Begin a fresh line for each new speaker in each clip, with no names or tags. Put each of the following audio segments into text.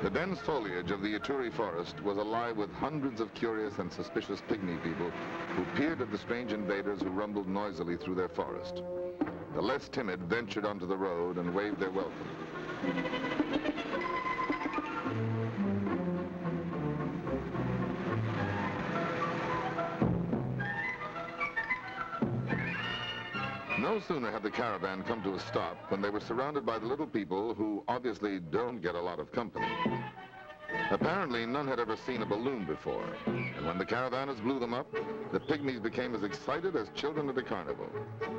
The dense foliage of the Ituri forest was alive with hundreds of curious and suspicious pygmy people who peered at the strange invaders who rumbled noisily through their forest. The less timid ventured onto the road and waved their welcome. No sooner had the caravan come to a stop when they were surrounded by the little people who obviously don't get a lot of company. Apparently, none had ever seen a balloon before, and when the caravanners blew them up, the pygmies became as excited as children at a carnival.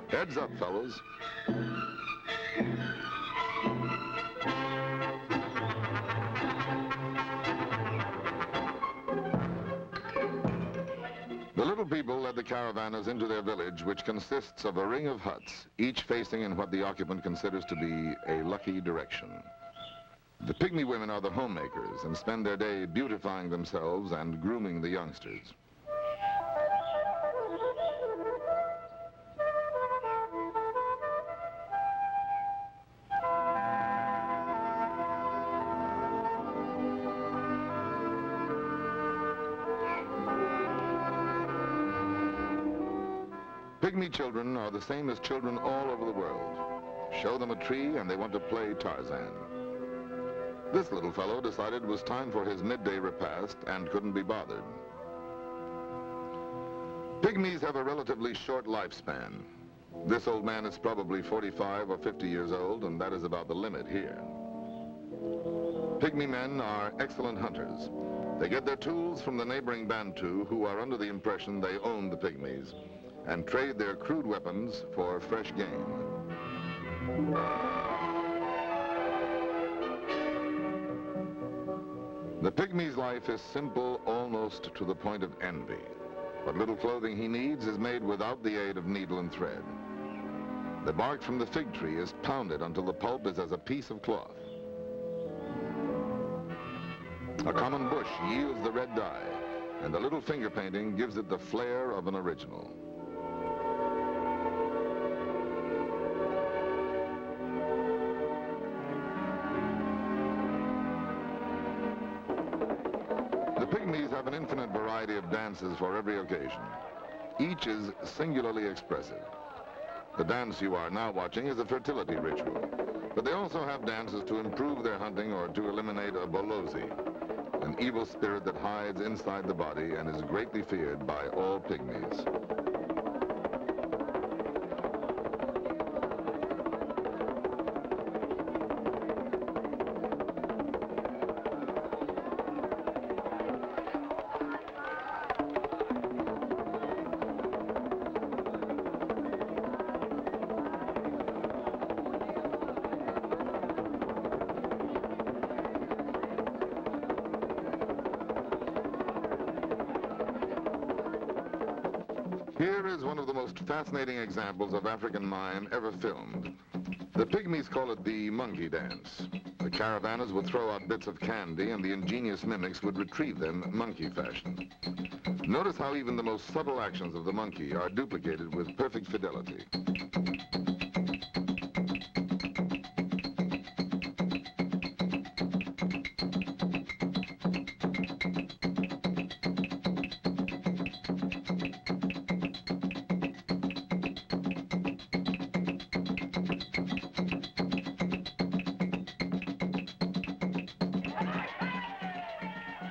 Heads up, fellows. The little people led the caravanners into their village, which consists of a ring of huts, each facing in what the occupant considers to be a lucky direction. The pygmy women are the homemakers and spend their day beautifying themselves and grooming the youngsters. Pygmy children are the same as children all over the world. Show them a tree and they want to play Tarzan. This little fellow decided it was time for his midday repast and couldn't be bothered. Pygmies have a relatively short lifespan. This old man is probably 45 or 50 years old, and that is about the limit here. Pygmy men are excellent hunters. They get their tools from the neighboring Bantu, who are under the impression they own the pygmies, and trade their crude weapons for fresh game. The pygmy's life is simple almost to the point of envy. What little clothing he needs is made without the aid of needle and thread. The bark from the fig tree is pounded until the pulp is as a piece of cloth. A common bush yields the red dye, and the little finger painting gives it the flair of an original. The pygmies have an infinite variety of dances for every occasion. Each is singularly expressive. The dance you are now watching is a fertility ritual, but they also have dances to improve their hunting or to eliminate a bolozi, an evil spirit that hides inside the body and is greatly feared by all pygmies. Here is one of the most fascinating examples of African mime ever filmed. The pygmies call it the monkey dance. The caravanners would throw out bits of candy and the ingenious mimics would retrieve them monkey fashion. Notice how even the most subtle actions of the monkey are duplicated with perfect fidelity.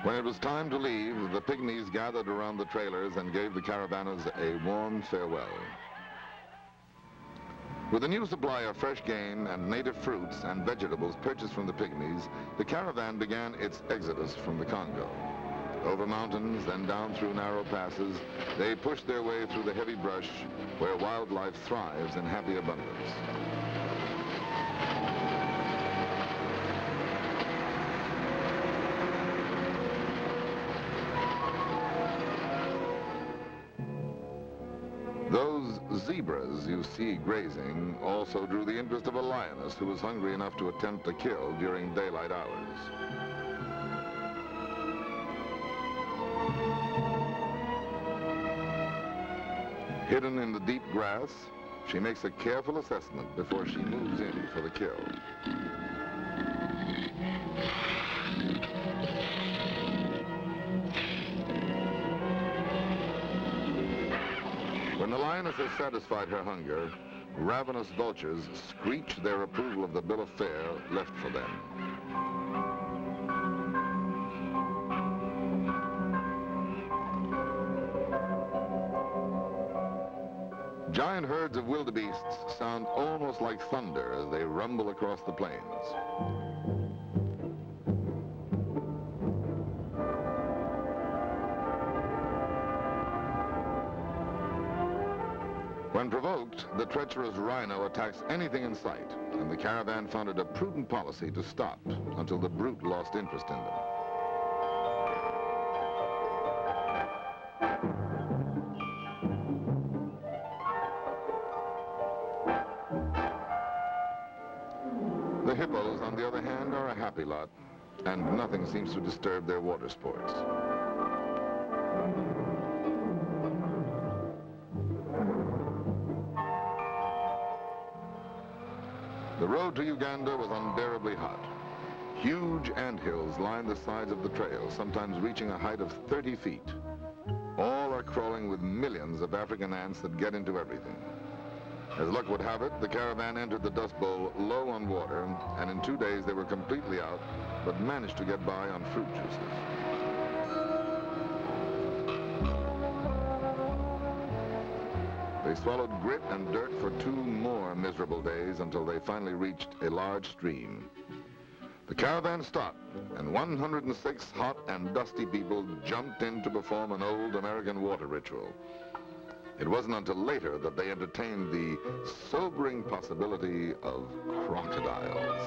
When it was time to leave, the pygmies gathered around the trailers and gave the caravanners a warm farewell. With a new supply of fresh game and native fruits and vegetables purchased from the pygmies, the caravan began its exodus from the Congo. Over mountains, then down through narrow passes, they pushed their way through the heavy brush where wildlife thrives in happy abundance. Those zebras you see grazing also drew the interest of a lioness who was hungry enough to attempt a kill during daylight hours. Hidden in the deep grass, she makes a careful assessment before she moves in for the kill. lioness has satisfied her hunger, ravenous vultures screech their approval of the bill of fare left for them. Giant herds of wildebeests sound almost like thunder as they rumble across the plains. When provoked, the treacherous rhino attacks anything in sight, and the caravan found it a prudent policy to stop until the brute lost interest in them. The hippos, on the other hand, are a happy lot, and nothing seems to disturb their water sports. The road to Uganda was unbearably hot. Huge anthills line the sides of the trail, sometimes reaching a height of 30 feet. All are crawling with millions of African ants that get into everything. As luck would have it, the caravan entered the Dust Bowl low on water, and in 2 days they were completely out, but managed to get by on fruit juices. They swallowed grit and dirt for 2 more miserable days until they finally reached a large stream. The caravan stopped, and 106 hot and dusty people jumped in to perform an old American water ritual. It wasn't until later that they entertained the sobering possibility of crocodiles.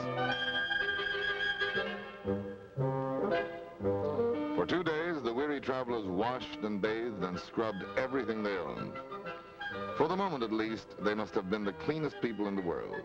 For 2 days, the weary travelers washed and bathed and scrubbed everything they owned. For the moment, at least, they must have been the cleanest people in the world.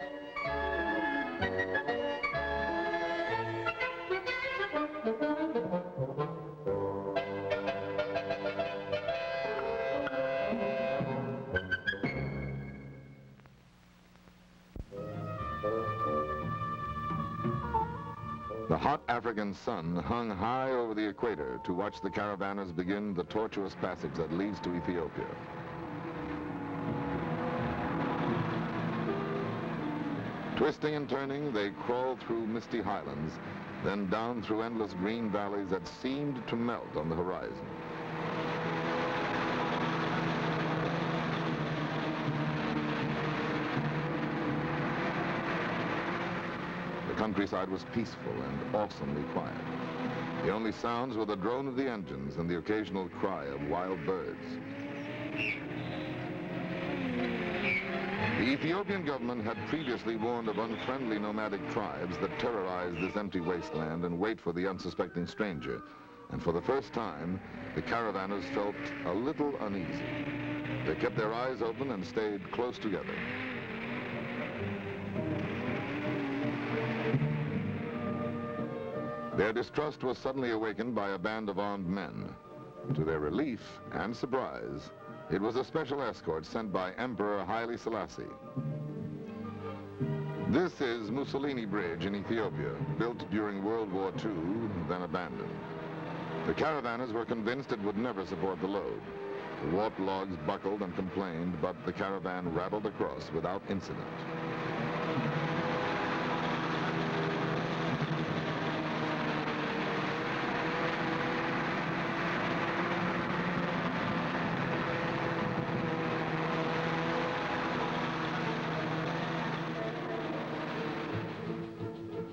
The hot African sun hung high over the equator to watch the caravanners begin the tortuous passage that leads to Ethiopia. Twisting and turning, they crawled through misty highlands, then down through endless green valleys that seemed to melt on the horizon. The countryside was peaceful and awesomely quiet. The only sounds were the drone of the engines and the occasional cry of wild birds. The Ethiopian government had previously warned of unfriendly nomadic tribes that terrorize this empty wasteland and wait for the unsuspecting stranger. And for the first time, the caravanners felt a little uneasy. They kept their eyes open and stayed close together. Their distrust was suddenly awakened by a band of armed men. To their relief and surprise, it was a special escort sent by Emperor Haile Selassie. This is Mussolini Bridge in Ethiopia, built during World War II, then abandoned. The caravanners were convinced it would never support the load. The warped logs buckled and complained, but the caravan rattled across without incident.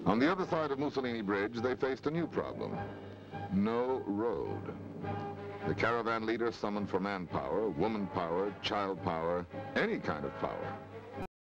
On the other side of Mussolini Bridge, they faced a new problem: no road. The caravan leader summoned for manpower, woman power, child power, any kind of power.